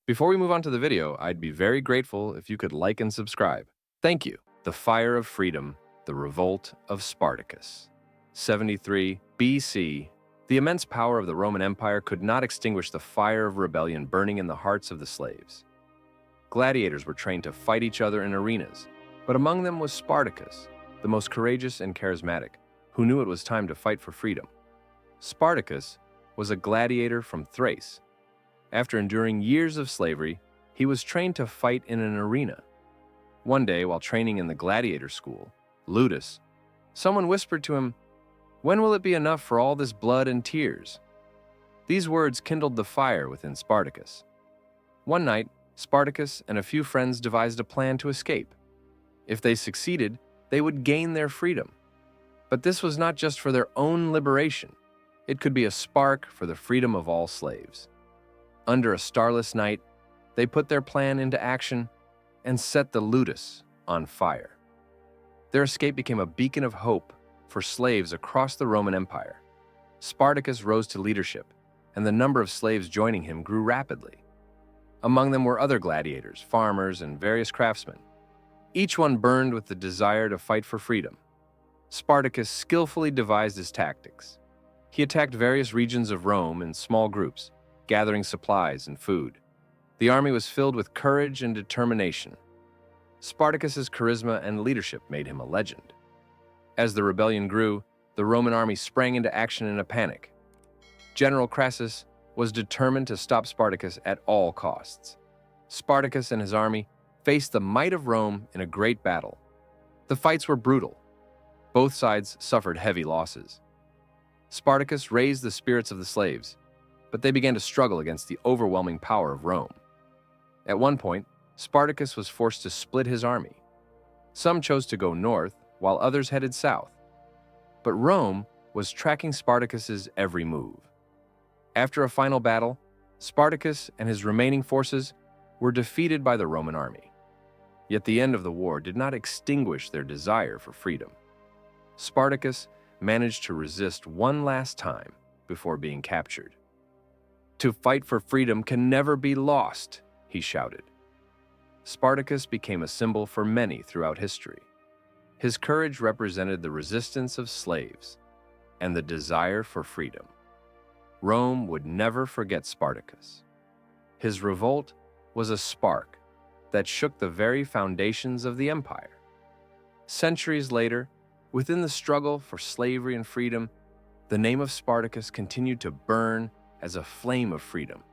Before we move on to the video, I'd be very grateful if you could like and subscribe. Thank you. The Fire of Freedom, the Revolt of Spartacus. 73 BC. The immense power of the Roman Empire could not extinguish the fire of rebellion burning in the hearts of the slaves. Gladiators were trained to fight each other in arenas, but among them was Spartacus, the most courageous and charismatic, who knew it was time to fight for freedom. Spartacus was a gladiator from Thrace. After enduring years of slavery, he was trained to fight in an arena. One day, while training in the gladiator school, Ludus, someone whispered to him, "When will it be enough for all this blood and tears?" These words kindled the fire within Spartacus. One night, Spartacus and a few friends devised a plan to escape. If they succeeded, they would gain their freedom. But this was not just for their own liberation. It could be a spark for the freedom of all slaves. Under a starless night, they put their plan into action and set the Ludus on fire. Their escape became a beacon of hope for slaves across the Roman Empire. Spartacus rose to leadership, and the number of slaves joining him grew rapidly. Among them were other gladiators, farmers, and various craftsmen. Each one burned with the desire to fight for freedom. Spartacus skillfully devised his tactics. He attacked various regions of Rome in small groups, gathering supplies and food. The army was filled with courage and determination. Spartacus's charisma and leadership made him a legend. As the rebellion grew, the Roman army sprang into action in a panic. General Crassus was determined to stop Spartacus at all costs. Spartacus and his army faced the might of Rome in a great battle. The fights were brutal. Both sides suffered heavy losses. Spartacus raised the spirits of the slaves, but they began to struggle against the overwhelming power of Rome. At one point, Spartacus was forced to split his army. Some chose to go north, while others headed south. But Rome was tracking Spartacus's every move. After a final battle, Spartacus and his remaining forces were defeated by the Roman army. Yet the end of the war did not extinguish their desire for freedom. Spartacus managed to resist one last time before being captured. "To fight for freedom can never be lost," he shouted. Spartacus became a symbol for many throughout history. His courage represented the resistance of slaves and the desire for freedom. Rome would never forget Spartacus. His revolt was a spark that shook the very foundations of the empire. Centuries later, within the struggle for slavery and freedom, the name of Spartacus continued to burn as a flame of freedom.